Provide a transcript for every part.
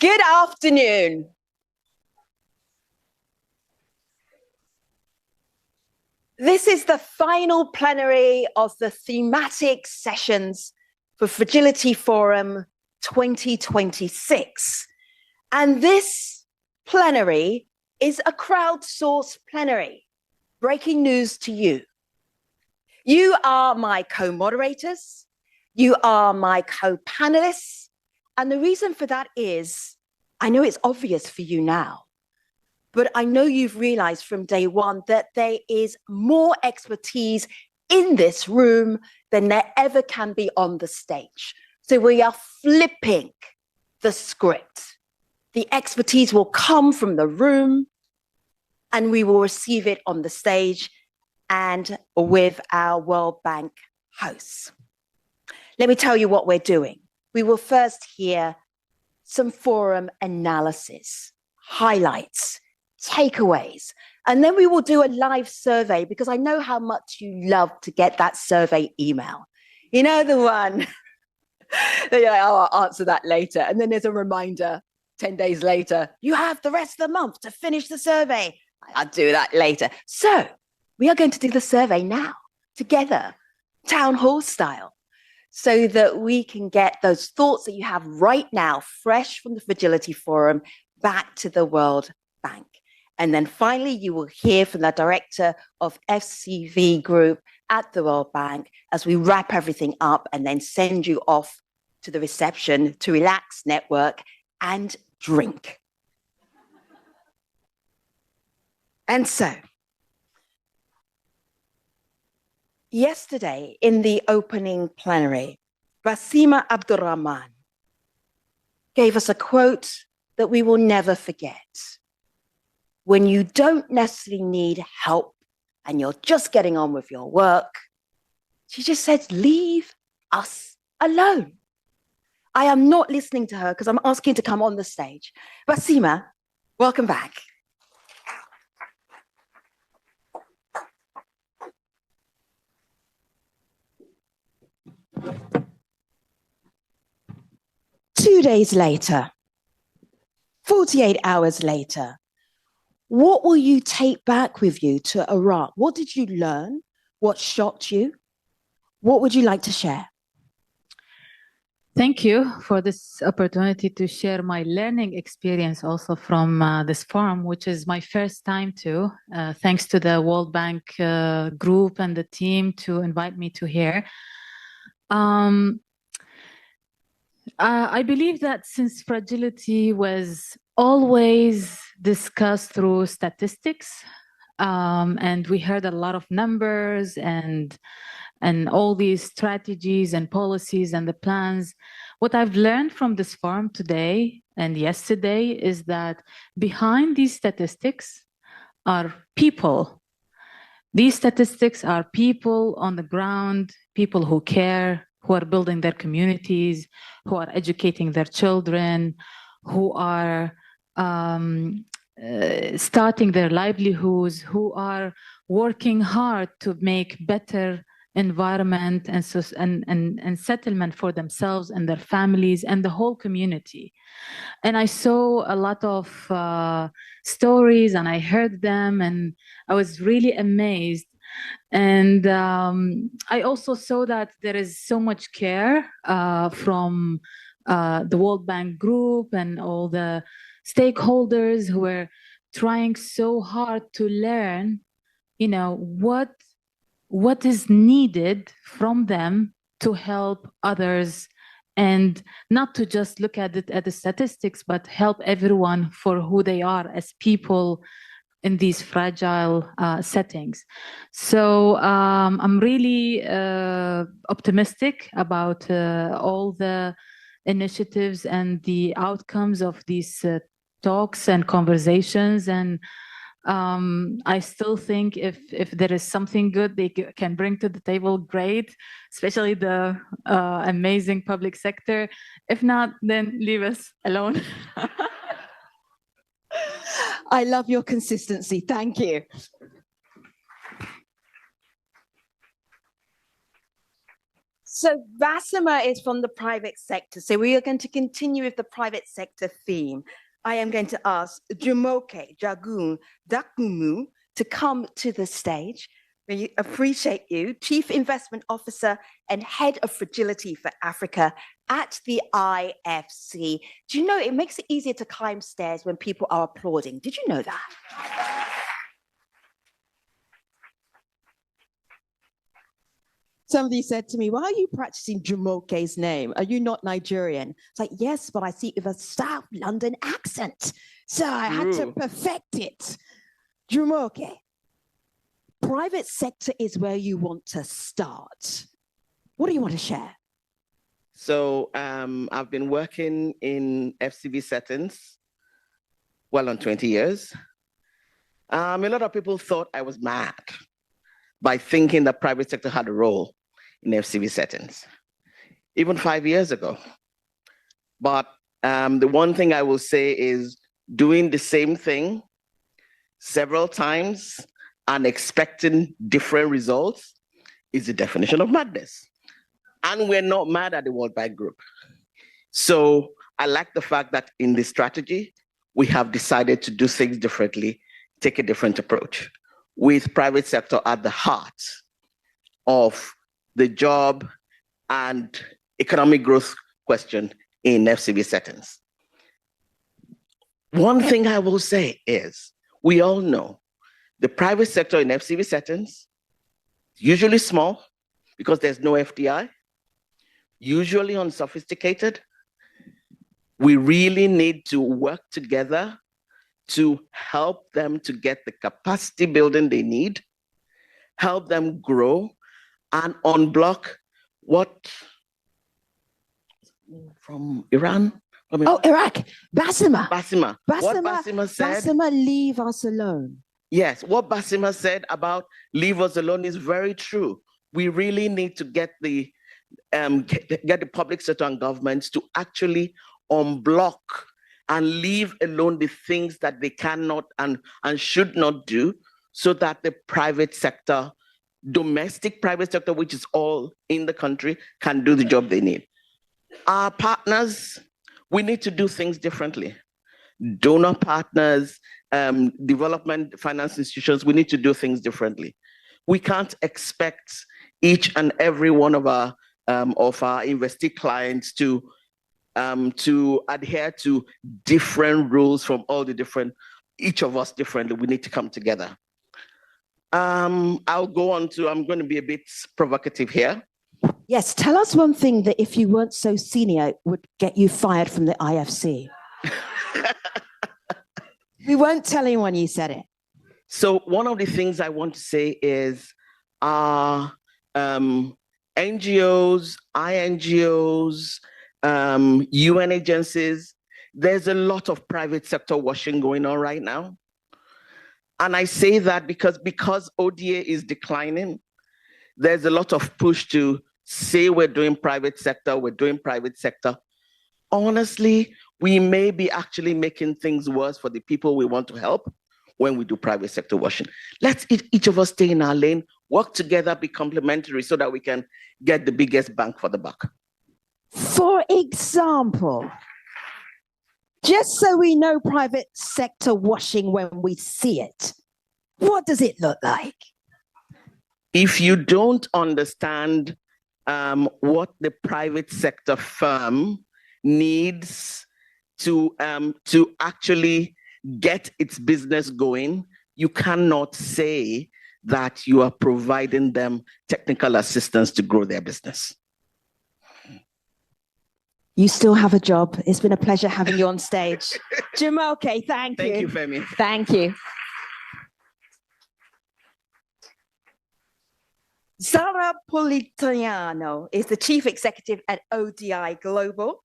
Good afternoon. This is the final plenary of the thematic sessions for Fragility Forum 2026. And this plenary is a crowdsourced plenary, breaking news to you. You are my co-moderators, you are my co-panelists, and the reason for that is, I know it's obvious for you now, but I know you've realized from day one that there is more expertise in this room than there ever can be on the stage. So we are flipping the script. The expertise will come from the room and we will receive it on the stage and with our World Bank hosts. Let me tell you what we're doing. We will first hear some forum analysis, highlights, takeaways, and then we will do a live survey because I know how much you love to get that survey email. You know, the one that you're like, oh, I'll answer that later. And then there's a reminder 10 days later, you have the rest of the month to finish the survey. I'll do that later. So we are going to do the survey now together, town hall style, so that we can get those thoughts that you have right now, fresh from the Fragility Forum, back to the World Bank. And then finally, you will hear from the director of FCV Group at the World Bank as we wrap everything up and then send you off to the reception to relax, network, and drink. And so, yesterday in the opening plenary, Basima Abdurrahman gave us a quote that we will never forget. When you don't necessarily need help and you're just getting on with your work, she just says, leave us alone. I am not listening to her because I'm asking to come on the stage. Basima, welcome back. Two days later, 48 hours later, what will you take back with you to Iraq? What did you learn? What shocked you? What would you like to share? Thank you for this opportunity to share my learning experience also from this forum, which is my first time too. Thanks to the World Bank group and the team to invite me to here. I believe that since fragility was always discussed through statistics, and we heard a lot of numbers and all these strategies and policies and the plans, what I've learned from this forum today and yesterday is that behind these statistics are people. These statistics are people on the ground, people who care, who are building their communities, who are educating their children, who are starting their livelihoods, who are working hard to make better environment and settlement for themselves and their families and the whole community. And I saw a lot of stories and I heard them and I was really amazed. And I also saw that there is so much care from the World Bank group and all the stakeholders who are trying so hard to learn, you know, what is needed from them to help others and not to just look at it at the statistics, but help everyone for who they are as people in these fragile settings. So I'm really optimistic about all the initiatives and the outcomes of these talks and conversations. And I still think if there is something good they can bring to the table, great, especially the amazing public sector. If not, then leave us alone. I love your consistency. Thank you. So Basima is from the private sector. So we are going to continue with the private sector theme. I am going to ask Jumoke Jagun Dakumu to come to the stage. We appreciate you, Chief Investment Officer and Head of Fragility for Africa at the IFC. Do you know it makes it easier to climb stairs when people are applauding? Did you know that? Somebody said to me, why are you practicing Jumoke's name? Are you not Nigerian? It's like, yes, but I see it with a South London accent. So I had to perfect it. Jumoke, private sector is where you want to start. What do you want to share? So I've been working in FCB settings well on 20 years. A lot of people thought I was mad by thinking the private sector had a role in FCB settings, even 5 years ago. But the one thing I will say is doing the same thing several times and expecting different results is the definition of madness. And we're not mad at the World Bank Group. So I like the fact that in the strategy, we have decided to do things differently, take a different approach, with private sector at the heart of the job and economic growth question in FCB settings. One thing I will say is, we all know the private sector in FCB settings, usually small because there's no FDI, usually unsophisticated. We really need to work together to help them to get the capacity building they need, help them grow, and unblock what from Iran? Iraq. Basima. What Basima said. Basima, leave us alone. Yes, what Basima said about leave us alone is very true. We really need to get the public sector and governments to actually unblock and leave alone the things that they cannot and should not do, so that the private sector, domestic private sector, which is all in the country, can do the job they need. Our partners, we need to do things differently. Donor partners, development finance institutions, we need to do things differently. We can't expect each and every one of our investee clients to adhere to different rules from all the different, each of us differently. We need to come together. I'll go on to, I'm going to be a bit provocative here. Yes, tell us one thing that if you weren't so senior would get you fired from the IFC. We won't tell anyone you said it. So one of the things I want to say is NGOs, INGOs, UN agencies, there's a lot of private sector washing going on right now. And I say that because ODA is declining, there's a lot of push to say we're doing private sector. Honestly, we may be actually making things worse for the people we want to help when we do private sector washing. Let's each of us stay in our lane, work together, be complementary so that we can get the biggest bang for the buck. For example, just so we know private sector washing when we see it, what does it look like? If you don't understand what the private sector firm needs to actually get its business going, you cannot say that you are providing them technical assistance to grow their business. You still have a job. It's been a pleasure having you on stage. Jumoke, thank you. Thank you, Femi. Thank you. Zara Politano is the Chief Executive at ODI Global.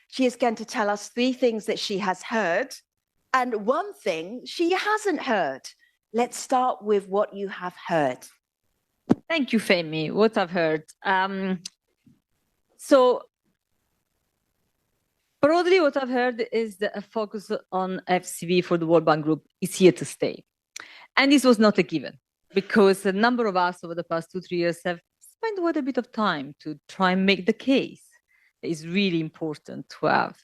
She is going to tell us 3 things that she has heard and 1 thing she hasn't heard. Let's start with what you have heard. Thank you, Femi. What I've heard. So broadly, what I've heard is that a focus on FCB for the World Bank Group is here to stay. And this was not a given, because a number of us over the past 2-3 years have spend quite a bit of time to try and make the case. It's really important to have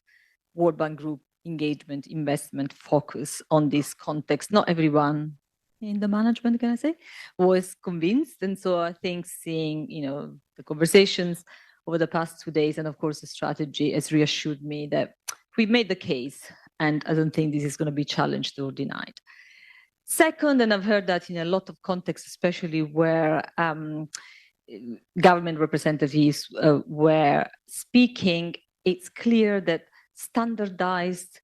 World Bank Group engagement, investment focus on this context. Not everyone in the management, can I say, was convinced. And so I think seeing, the conversations over the past 2 days, and of course the strategy, has reassured me that we've made the case, and I don't think this is going to be challenged or denied. Second, and I've heard that in a lot of contexts, especially where government representatives were speaking, it's clear that standardized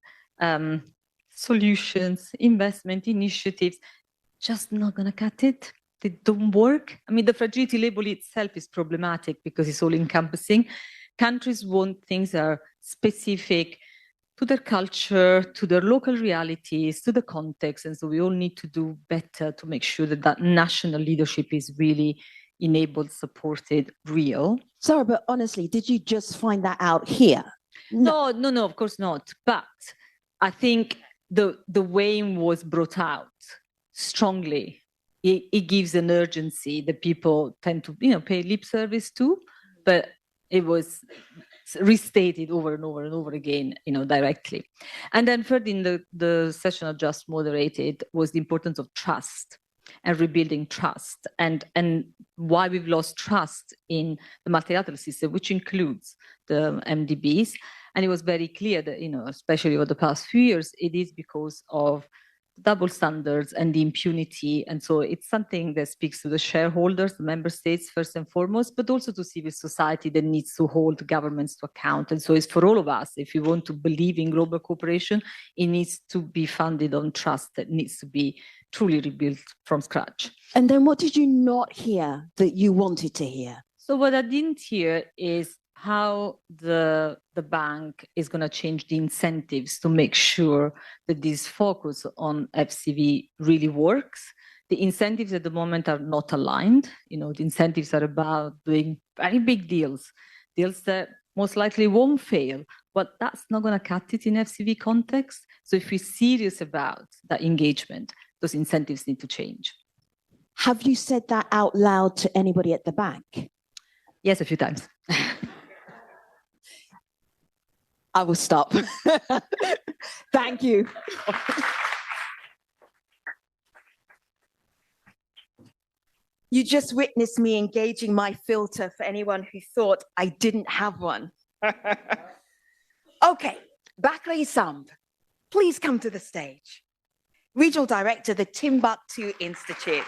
solutions, investment initiatives, just not going to cut it. They don't work. I mean, the fragility label itself is problematic because it's all encompassing. Countries want things that are specific to their culture, to their local realities, to the context. And so we all need to do better to make sure that that national leadership is really enabled, supported, real. Sarah, but honestly, did you just find that out here? No, of course not. But I think the way it was brought out strongly, it gives an urgency that people tend to, pay lip service to, but it was restated over and over and over again, directly. And then third, in the session I just moderated, was the importance of trust and rebuilding trust, and why we've lost trust in the multilateral system, which includes the MDBs. And it was very clear that, especially over the past few years, it is because of double standards and the impunity. And so it's something that speaks to the shareholders, the member states first and foremost, but also to civil society that needs to hold governments to account. And so it's for all of us. If you want to believe in global cooperation, it needs to be founded on trust that needs to be truly rebuilt from scratch. And then what did you not hear that you wanted to hear? So what I didn't hear is how the bank is going to change the incentives to make sure that this focus on FCV really works. The incentives at the moment are not aligned. The incentives are about doing very big deals that most likely won't fail, but that's not going to cut it in FCV context. So if we're serious about that engagement, those incentives need to change. Have you said that out loud to anybody at the bank? Yes, a few times. I will stop. Thank you. You just witnessed me engaging my filter for anyone who thought I didn't have one. Okay, Bakri Samb, please come to the stage. Regional Director, the Timbuktu Institute.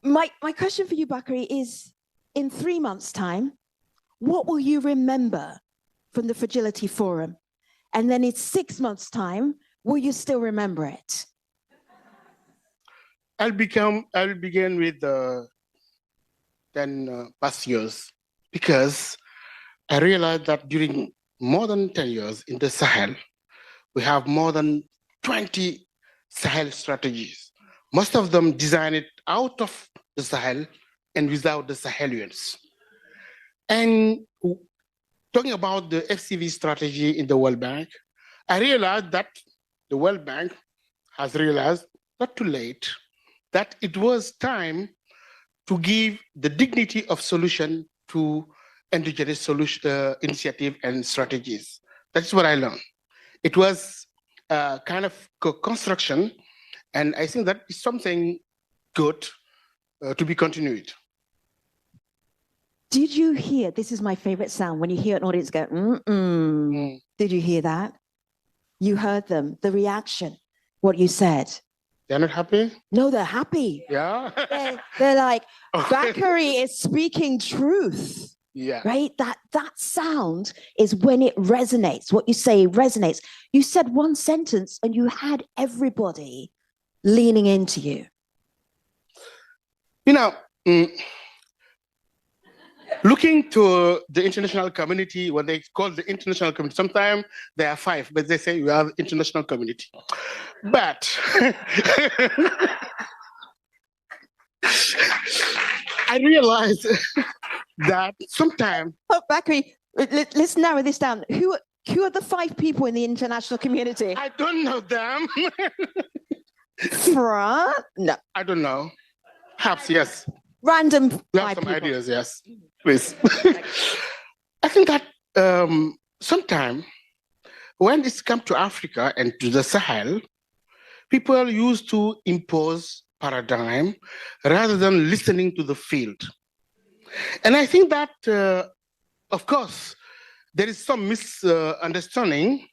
My question for you, Bakri, is in 3 months' time, what will you remember from the Fragility Forum? And then in 6 months' time, will you still remember it? I'll begin with the 10 past years, because I realized that during more than 10 years in the Sahel, we have more than 20 Sahel strategies. Most of them designed out of the Sahel and without the Sahelians. And talking about the FCV strategy in the World Bank, I realized that the World Bank has realized, not too late, that it was time to give the dignity of solution to indigenous solution, initiative and strategies. That's what I learned. It was a kind of construction, and I think that is something good to be continued. Did you hear, this is my favorite sound, when you hear an audience go, Did you hear that? You heard them, the reaction, what you said. They're not happy? No, they're happy. Yeah. They're like, Bakri is speaking truth. Yeah. Right? That sound is when it resonates. What you say resonates. You said one sentence and you had everybody leaning into you. Looking to the international community, when they call the international community, sometimes there are 5, but they say we are the international community. But I realized that sometimes... Oh, Bakri, let's narrow this down. Who are the 5 people in the international community? I don't know them. France? No. I don't know. Perhaps, yes. Random We five have some people. ideas, yes. Please. I think that sometimes when it's come to Africa and to the Sahel, people used to impose paradigm rather than listening to the field. And I think that, of course, there is some misunderstanding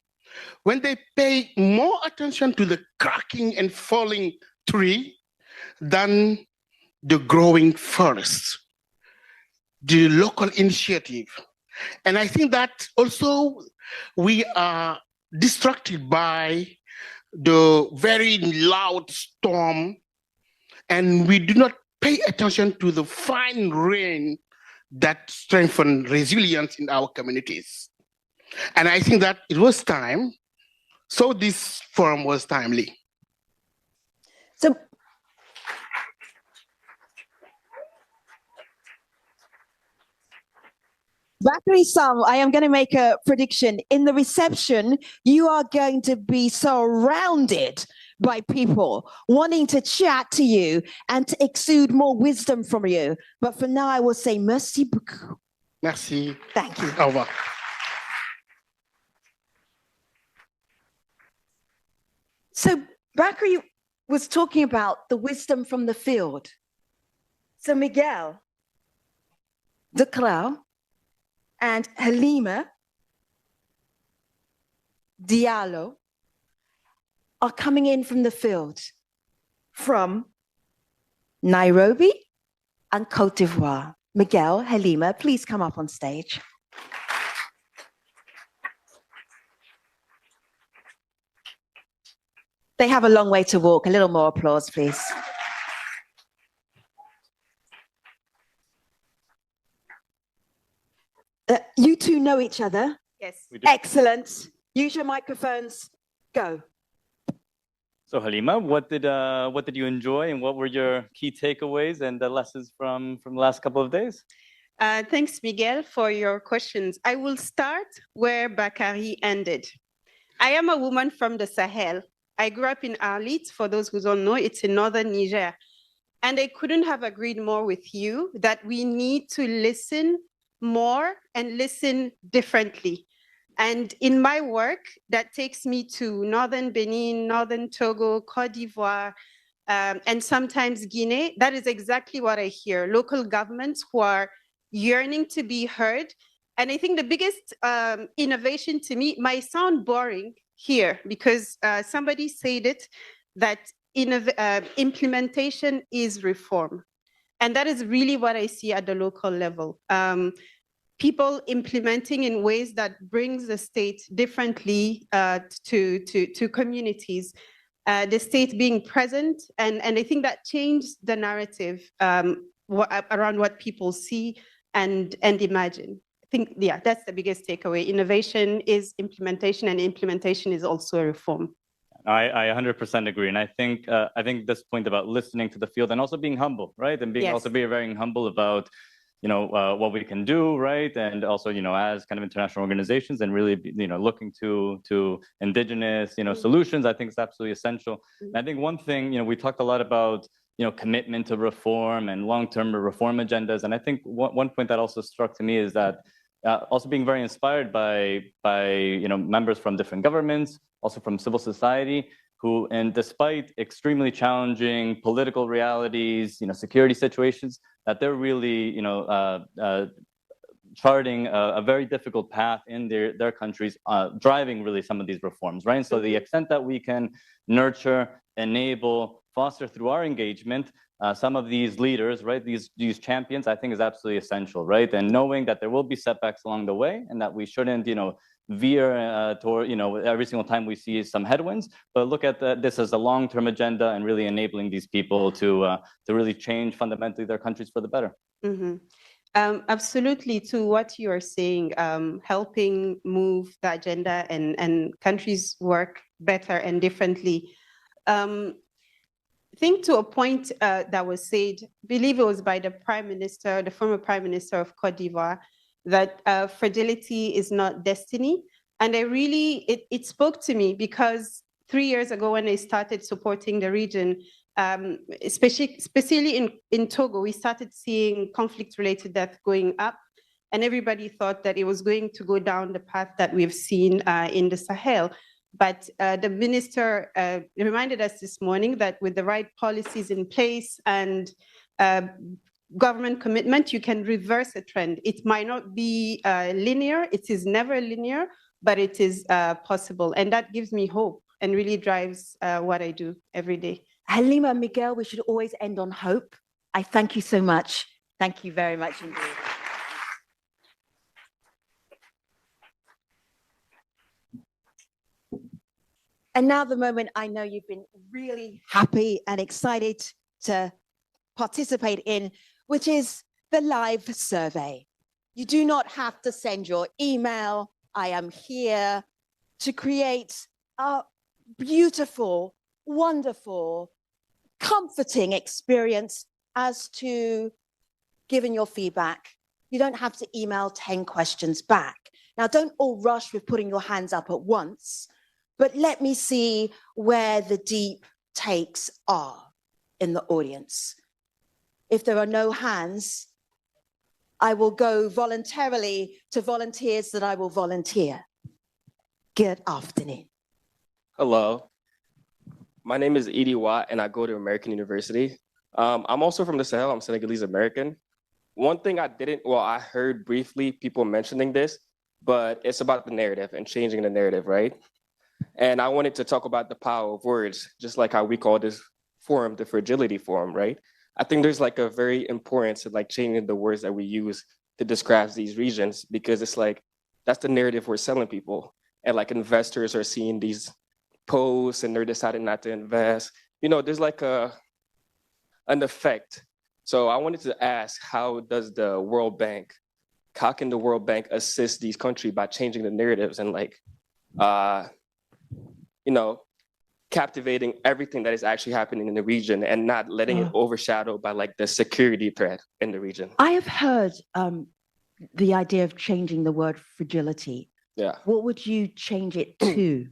when they pay more attention to the cracking and falling tree than the growing forest, the local initiative. And I think that also we are distracted by the very loud storm, and we do not pay attention to the fine rain that strengthen resilience in our communities. And I think that it was time, so this forum was timely. So, Bakari Sam, I am going to make a prediction. In the reception, you are going to be surrounded by people wanting to chat to you and to exude more wisdom from you. But for now, I will say merci beaucoup. Merci. Thank you. Au revoir. So Bakari was talking about the wisdom from the field. So Miguel, Declau, and Halima Diallo are coming in from the field from Nairobi and Cote d'Ivoire. Miguel, Halima, please come up on stage. They have a long way to walk. A little more applause, please. You two know each other. Yes. We do. Excellent. Use your microphones. Go. So Halima, what did you enjoy, and what were your key takeaways and the lessons from the last couple of days? Thanks, Miguel, for your questions. I will start where Bakari ended. I am a woman from the Sahel. I grew up in Arlit. For those who don't know, it's in northern Niger. And I couldn't have agreed more with you that we need to listen more and listen differently. And in my work, that takes me to northern Benin, northern Togo, Cote d'Ivoire, and sometimes Guinea. That is exactly what I hear. Local governments who are yearning to be heard. And I think the biggest innovation to me might sound boring here, because somebody said it, that implementation is reform. And that is really what I see at the local level. People implementing in ways that brings the state differently to communities, the state being present. And I think that changed the narrative around what people see and imagine. I think, yeah, that's the biggest takeaway. Innovation is implementation, and implementation is also a reform. I 100% agree. And I think this point about listening to the field and also being humble, right? And being Yes. also being very humble about, what we can do, right? And also, as kind of international organizations, and really, looking to indigenous, solutions, I think is absolutely essential. And I think one thing, we talked a lot about, commitment to reform and long-term reform agendas. And I think one point that also struck to me is that also being very inspired by members from different governments, also from civil society, who, and despite extremely challenging political realities, security situations, that they're really, charting a very difficult path in their countries, driving really some of these reforms, right? And so the extent that we can nurture, enable, foster through our engagement, some of these leaders, right, these champions, I think is absolutely essential, right? And knowing that there will be setbacks along the way, and that we shouldn't, veer toward, every single time we see some headwinds, but look at this as a long-term agenda and really enabling these people to really change fundamentally their countries for the better. Mm-hmm. Absolutely, to what you are saying, helping move the agenda and countries work better and differently. I think to a point that was said, I believe it was by the Prime Minister, the former Prime Minister of Cote d'Ivoire, that fragility is not destiny. And it spoke to me, because 3 years ago when I started supporting the region, especially in Togo, we started seeing conflict-related death going up, and everybody thought that it was going to go down the path that we've seen in the Sahel. But the minister reminded us this morning that with the right policies in place and government commitment, you can reverse a trend. It might not be linear, it is never linear, but it is possible. And that gives me hope and really drives what I do every day. Halima, Miguel, we should always end on hope. I thank you so much. Thank you very much indeed. And now the moment I know you've been really happy and excited to participate in, which is the live survey. You do not have to send your email. I am here to create a beautiful, wonderful, comforting experience as to giving your feedback. You don't have to email 10 questions back. Now, don't all rush with putting your hands up at once, but let me see where the deep takes are in the audience. If there are no hands, I will go voluntarily to volunteers that I will volunteer. Good afternoon. Hello, my name is Edie Watt and I go to American University. I'm also from the Sahel, I'm Senegalese American. One thing I heard briefly people mentioning this, but it's about the narrative and changing the narrative, right? And I wanted to talk about the power of words, just like how we call this forum, the Fragility Forum, right? I think there's like a very importance of like changing the words that we use to describe these regions, because it's like, that's the narrative we're selling people. And like investors are seeing these posts and they're deciding not to invest. You know, there's like an effect. So I wanted to ask, how can the World Bank assist these countries by changing the narratives and like, you know, captivating everything that is actually happening in the region and not letting it overshadow by like the security threat in the region? I have heard the idea of changing the word fragility. Yeah. What would you change it to?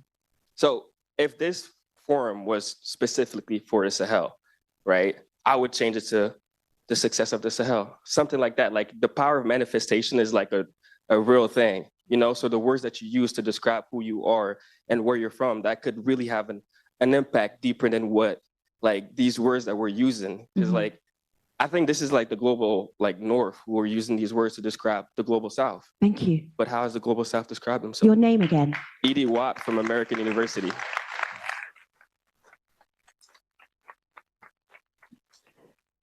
So if this forum was specifically for the Sahel, right, I would change it to the success of the Sahel, something like that. Like the power of manifestation is like a real thing, you know? So the words that you use to describe who you are and where you're from, that could really have an impact deeper than what like these words that we're using is like. I think this is like the global like North who are using these words to describe the global South. Thank you. But how has the global South described themselves? Your name again? Edie Watt from American University.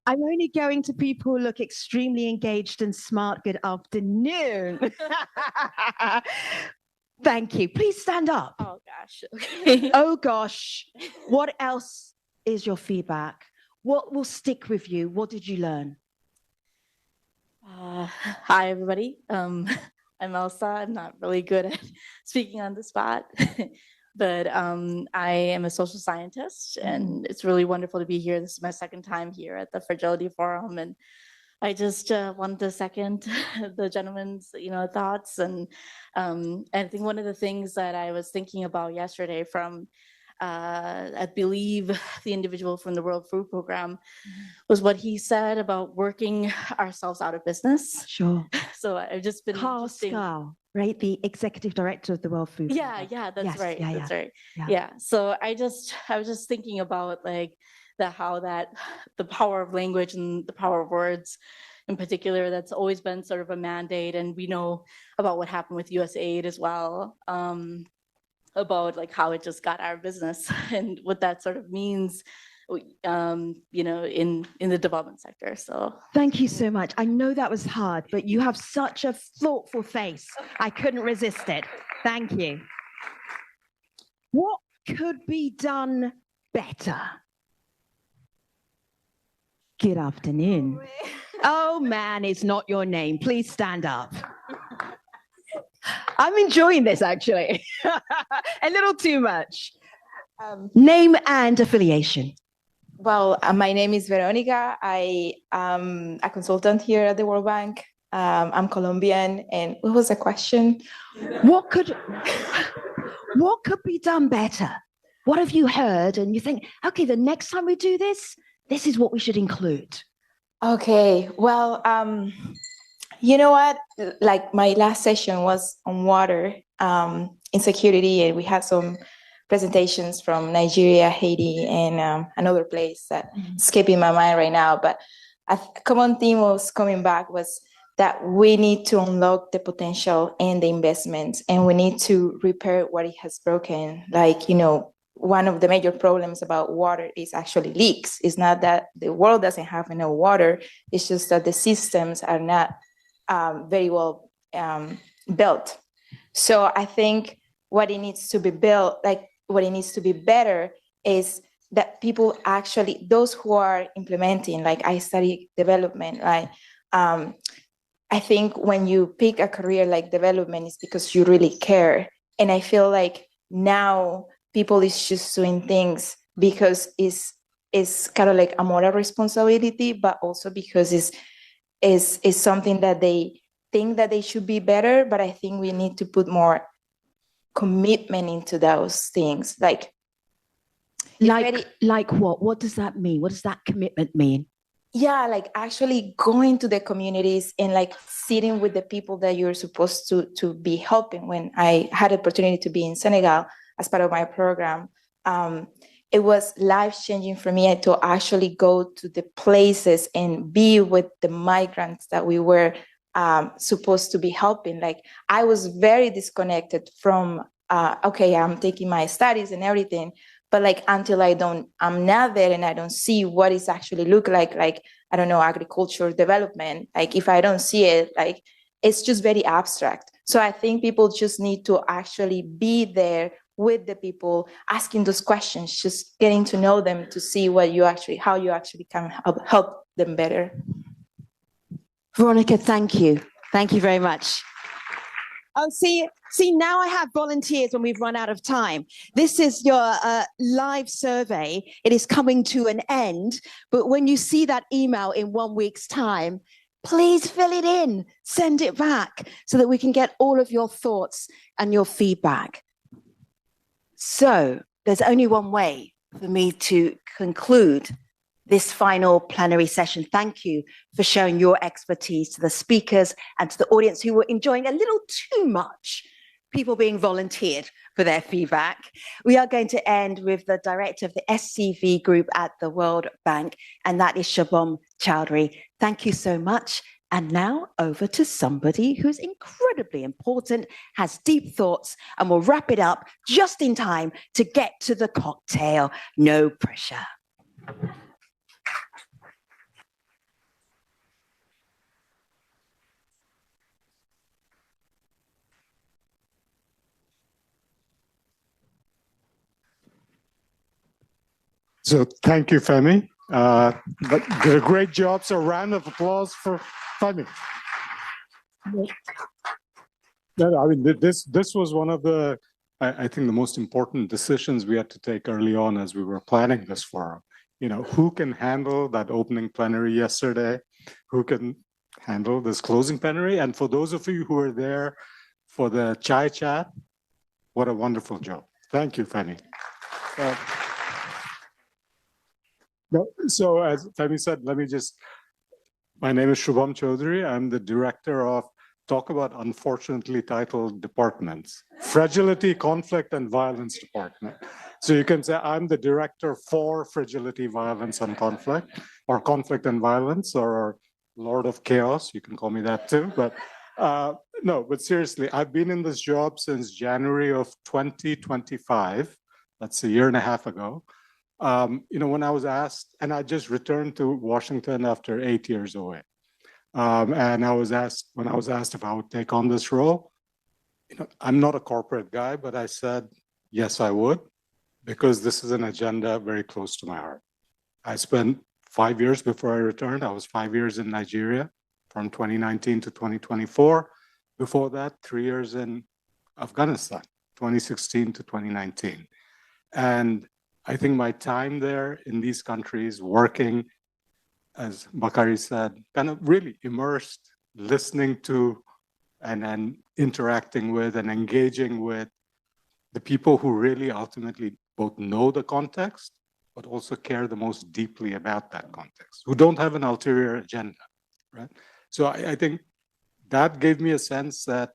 I'm only going to people who look extremely engaged and smart. Good afternoon. Thank you. Please stand up. Oh, gosh. Okay. Oh, gosh. What else is your feedback? What will stick with you? What did you learn? Hi, everybody. I'm Elsa. I'm not really good at speaking on the spot, but I am a social scientist, and it's really wonderful to be here. This is my second time here at the Fragility Forum, and I just wanted to second the gentleman's, thoughts. And I think one of the things that I was thinking about yesterday from I believe the individual from the World Food Program was what he said about working ourselves out of business. Sure. So I've just been Pascal, right? The executive director of the World Food Program. Yeah, that's yes, right. That's right. Yeah. Yeah. So I was just thinking about like the power of language and the power of words in particular, that's always been sort of a mandate. And we know about what happened with USAID as well. About like how it just got our business and what that sort of means, in the development sector. So thank you so much. I know that was hard, but you have such a thoughtful face. I couldn't resist it. Thank you. What could be done better? Good afternoon. Oh man, it's not your name. Please stand up. I'm enjoying this, actually. A little too much. Name and affiliation. Well, my name is Veronica. I am a consultant here at the World Bank. I'm Colombian. And what was the question? What could be done better? What have you heard? And you think, okay, the next time we do this, this is what we should include. Okay, well, you know what? Like my last session was on water insecurity, and we had some presentations from Nigeria, Haiti, and another place that escaping my mind right now. But a common theme was coming back was that we need to unlock the potential and the investments, and we need to repair what it has broken. Like, one of the major problems about water is actually leaks. It's not that the world doesn't have enough water. It's just that the systems are not very well built. So I think what it needs to be built, like what it needs to be better is that people actually, those who are implementing, like I study development, right? I think when you pick a career like development, it's because you really care. And I feel like now people is just doing things because it's kind of like a moral responsibility, but also because it's something that they think that they should be better. But I think we need to put more commitment into those things. Like what? What does that mean? What does that commitment mean? Yeah, like actually going to the communities and like sitting with the people that you're supposed to be helping. When I had the opportunity to be in Senegal as part of my program, it was life-changing for me to actually go to the places and be with the migrants that we were supposed to be helping. Like I was very disconnected from, okay, I'm taking my studies and everything, but like until I'm not there and I don't see what it's actually look like, I don't know, agriculture development, like if I don't see it, like it's just very abstract. So I think people just need to actually be there with the people, asking those questions, just getting to know them to see how you actually can help them better. Veronica, thank you. Thank you very much. Oh, see, now I have volunteers when we've run out of time. This is your live survey. It is coming to an end, but when you see that email in 1 week's time, please fill it in, send it back so that we can get all of your thoughts and your feedback. So there's only one way for me to conclude this final plenary session. Thank you for showing your expertise to the speakers and to the audience who were enjoying a little too much people being volunteered for their feedback. We are going to end with the director of the SCV group at the World Bank, and that is Shubham Chowdhury. Thank you so much. And now over to somebody who's incredibly important, has deep thoughts, and will wrap it up just in time to get to the cocktail. No pressure. So thank you, Femi. Did a great job. So round of applause for Femi. No, I mean, this was one of the, I think, the most important decisions we had to take early on as we were planning this forum. Who can handle that opening plenary yesterday? Who can handle this closing plenary? And for those of you who were there for the chai chat, what a wonderful job. Thank you, Femi. So as Femi said, my name is Shubham Chowdhury. I'm the director of, talk about unfortunately titled departments, Fragility, Conflict, and Violence Department. So you can say I'm the director for Fragility, Violence, and Conflict, or Conflict and Violence, or Lord of Chaos. You can call me that too. But no, but seriously, I've been in this job since January of 2025. That's a year and a half ago. When I was asked, and I just returned to Washington after 8 years away. And when I was asked if I would take on this role, I'm not a corporate guy, but I said, yes, I would, because this is an agenda very close to my heart. I spent 5 years before I returned. I was 5 years in Nigeria from 2019 to 2024. Before that, 3 years in Afghanistan, 2016 to 2019. And I think my time there in these countries, working, as Bakari said, kind of really immersed, listening to and interacting with and engaging with the people who really ultimately both know the context, but also care the most deeply about that context, who don't have an ulterior agenda, right? So I think that gave me a sense that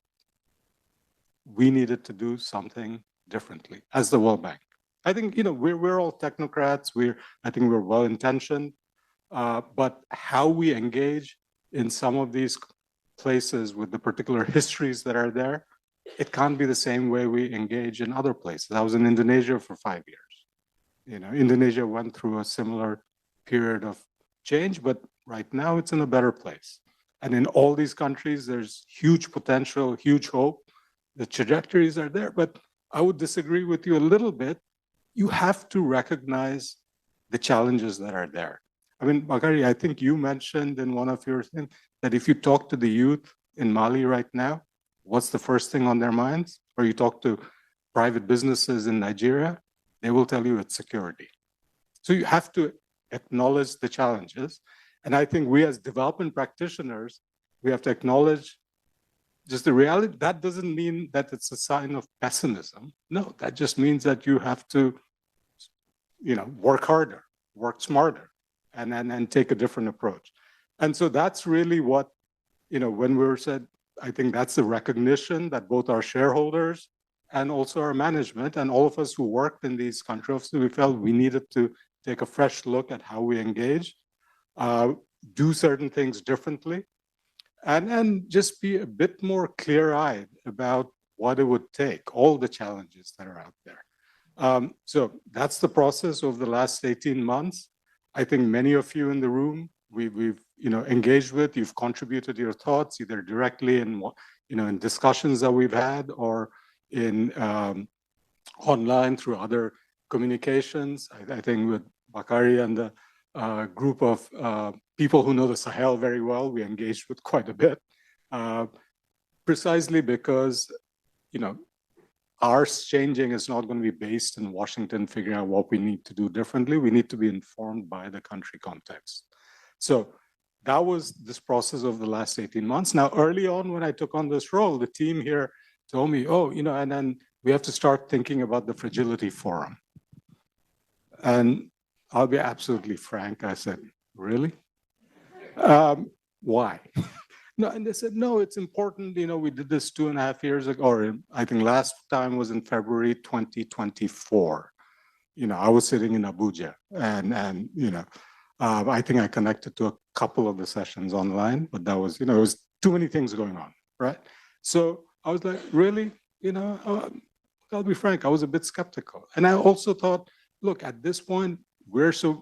we needed to do something differently as the World Bank. I think, we're all technocrats. I think we're well-intentioned, but how we engage in some of these places with the particular histories that are there, it can't be the same way we engage in other places. I was in Indonesia for 5 years. Indonesia went through a similar period of change, but right now it's in a better place. And in all these countries, there's huge potential, huge hope. The trajectories are there, but I would disagree with you a little bit. You have to recognize the challenges that are there. I mean, Bakari, I think you mentioned in one of your things that if you talk to the youth in Mali right now, what's the first thing on their minds? Or you talk to private businesses in Nigeria, they will tell you it's security. So you have to acknowledge the challenges. And I think we as development practitioners, we have to acknowledge just the reality. That doesn't mean that it's a sign of pessimism. No, that just means that you have to, work harder, work smarter, and take a different approach. And so that's really what, when we're said, I think that's the recognition that both our shareholders and also our management and all of us who worked in these countries, we felt we needed to take a fresh look at how we engage, do certain things differently, and just be a bit more clear-eyed about what it would take, all the challenges that are out there. So that's the process over the last 18 months. I think many of you in the room, we've engaged with, you've contributed your thoughts either directly in discussions that we've had or in online through other communications. I think with Bakari and the group of people who know the Sahel very well, we engaged with quite a bit, precisely because, our changing is not going to be based in Washington figuring out what we need to do differently. We need to be informed by the country context. So that was this process of the last 18 months. Now, early on when I took on this role, the team here told me, and then we have to start thinking about the Fragility Forum. And I'll be absolutely frank. I said, really? Why? No, and they said, no, it's important. We did this 2.5 years ago, or I think last time was in February 2024. I was sitting in Abuja, and I think I connected to a couple of the sessions online, but that was, it was too many things going on, right? So I was like, really? I'll be frank, I was a bit skeptical. And I also thought, look, at this point,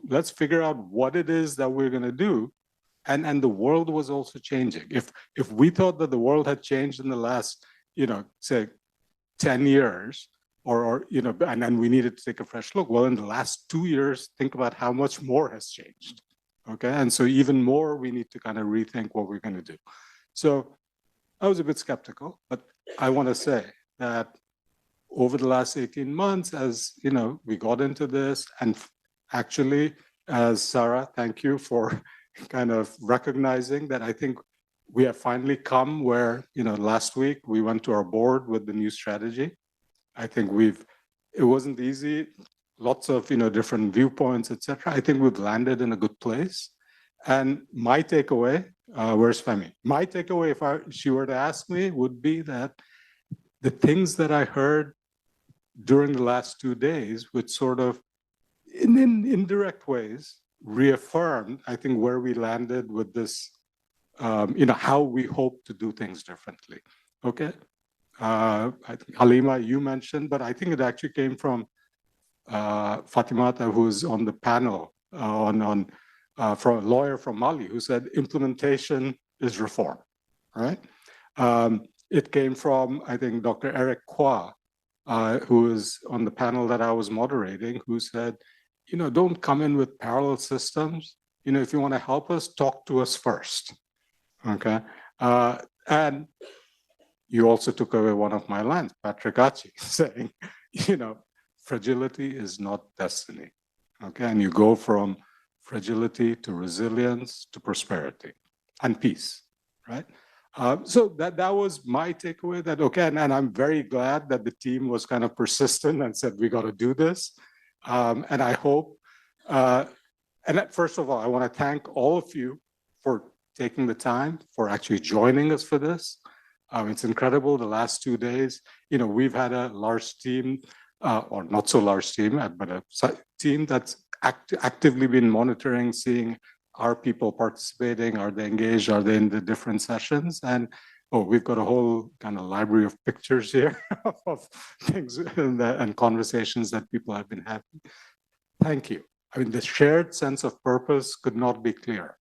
let's figure out what it is that we're going to do. And the world was also changing. If we thought that the world had changed in the last, say 10 years, and then we needed to take a fresh look. Well, in the last 2 years, think about how much more has changed. Okay, and so even more, we need to kind of rethink what we're going to do. So I was a bit skeptical, but I want to say that over the last 18 months, as we got into this, and actually, as Sarah, thank you for kind of recognizing that. I think we have finally come where, last week we went to our board with the new strategy. I think it wasn't easy, lots of, different viewpoints, etc. I think we've landed in a good place. And my takeaway, where's Femi? My takeaway, if she were to ask me, would be that the things that I heard during the last 2 days, which sort of, in indirect ways, reaffirmed, I think, where we landed with this, how we hope to do things differently. Okay. I think Halima, you mentioned, but I think it actually came from Fatimata, who's on the panel, from a lawyer from Mali, who said implementation is reform, right? It came from, I think, Dr. Eric Kwa, who is on the panel that I was moderating, who said, don't come in with parallel systems. If you want to help us, talk to us first. Okay. And you also took away one of my lines, Patrick Achi, saying, fragility is not destiny. Okay. And you go from fragility to resilience to prosperity and peace, right? So that was my takeaway, that, okay, and I'm very glad that the team was kind of persistent and said, we got to do this. And I hope, first of all, I want to thank all of you for taking the time, for actually joining us for this. It's incredible the last 2 days. We've had a large team, or not so large team, but a team that's actively been monitoring, seeing are people participating, are they engaged, are they in the different sessions? And we've got a whole kind of library of pictures here of things and conversations that people have been having. Thank you. I mean, the shared sense of purpose could not be clearer.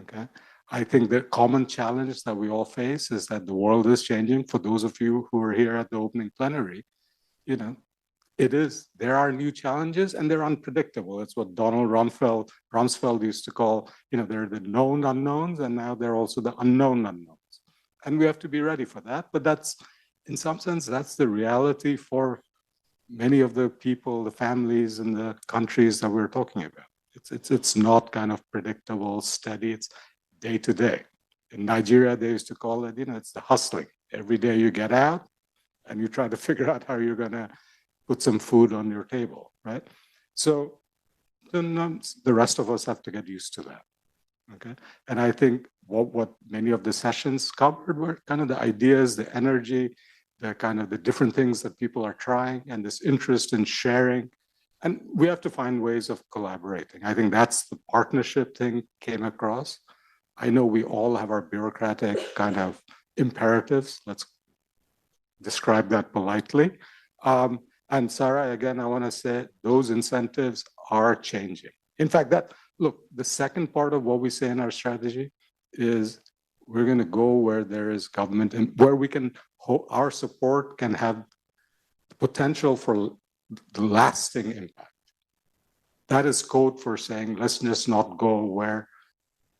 Okay. I think the common challenge that we all face is that the world is changing. For those of you who are here at the opening plenary, there are new challenges and they're unpredictable. It's what Donald Rumsfeld used to call, there are the known unknowns and now there are also the unknown unknowns. And we have to be ready for that. But that's, in some sense, that's the reality for many of the people, the families and the countries that we're talking about. It's not kind of predictable, steady, it's day to day. In Nigeria, they used to call it, it's the hustling. Every day you get out and you try to figure out how you're going to put some food on your table, right? So the rest of us have to get used to that, okay? And I think what many of the sessions covered were kind of the ideas, the energy, the kind of the different things that people are trying and this interest in sharing. And we have to find ways of collaborating. I think that's the partnership thing came across. I know we all have our bureaucratic kind of imperatives. Let's describe that politely. And Sarah, again, I want to say those incentives are changing. In fact, look, the second part of what we say in our strategy is we're going to go where there is government and where we can, our support can have the potential for the lasting impact. That is code for saying, let's just not go where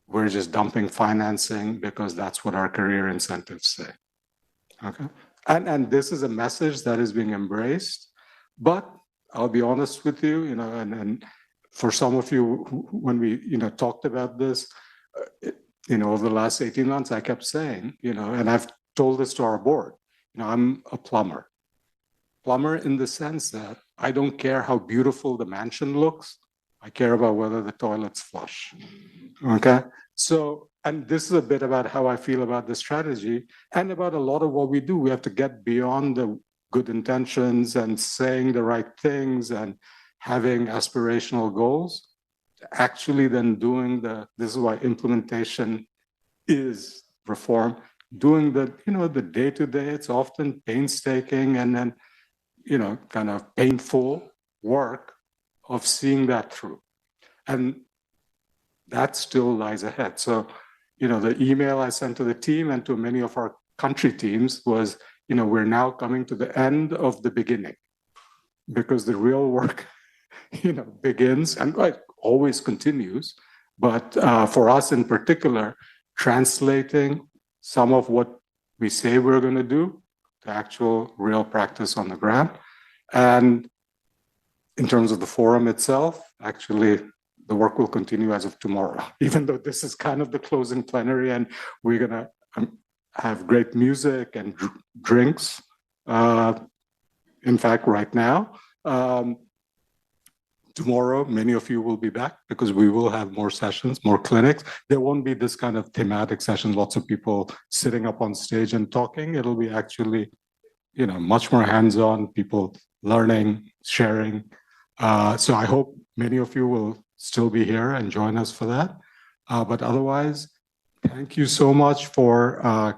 we're just dumping financing because that's what our career incentives say. Okay. And this is a message that is being embraced, but I'll be honest with you, and for some of you, when we, talked about this, over the last 18 months, I kept saying, and I've told this to our board, I'm a plumber. Plumber in the sense that I don't care how beautiful the mansion looks. I care about whether the toilet's flush. Okay. So, and this is a bit about how I feel about the strategy and about a lot of what we do. We have to get beyond the good intentions and saying the right things and having aspirational goals, actually then doing this is why implementation is reform, doing the day-to-day, it's often painstaking and then, kind of painful work of seeing that through. And that still lies ahead. So, the email I sent to the team and to many of our country teams was, we're now coming to the end of the beginning because the real work, begins and always continues. But for us in particular, translating some of what we say we're going to do to actual real practice on the ground. And in terms of the forum itself, actually, the work will continue as of tomorrow, even though this is kind of the closing plenary and we're going to have great music and drinks. In fact, right now, tomorrow, many of you will be back because we will have more sessions, more clinics. There won't be this kind of thematic session, lots of people sitting up on stage and talking. It'll be actually, much more hands-on, people learning, sharing. So I hope many of you will still be here and join us for that. But otherwise, thank you so much for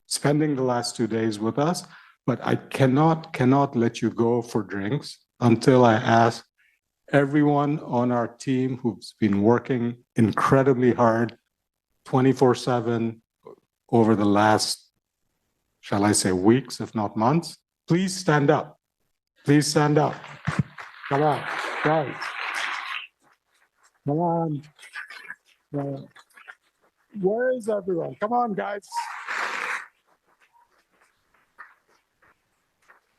spending the last 2 days with us. But I cannot let you go for drinks until I ask everyone on our team who's been working incredibly hard 24/7 over the last, shall I say, weeks, if not months, please stand up. Please stand up. Come on, guys. Come on. Where is everyone? Come on, guys.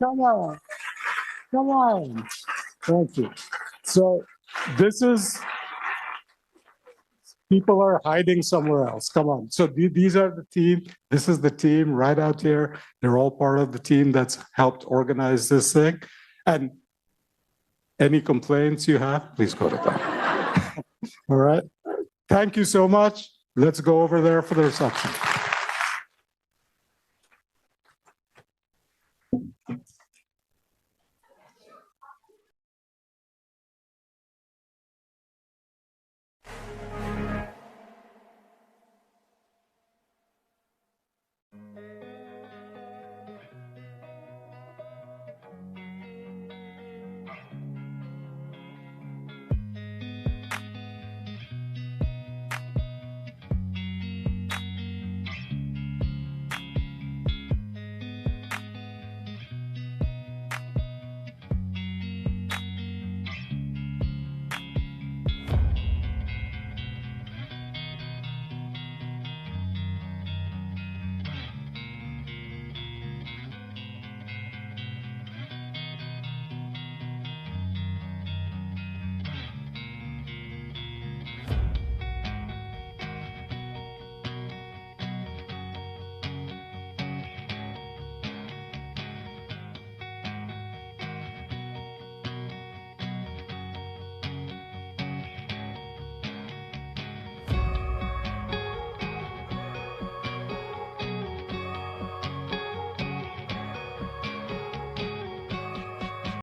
Come on. Come on. Thank you. So this is, people are hiding somewhere else. Come on. So these are the team. This is the team right out here. They're all part of the team that's helped organize this thing. And Any complaints you have, please go to them. All right. Thank you so much. Let's go over there for the reception.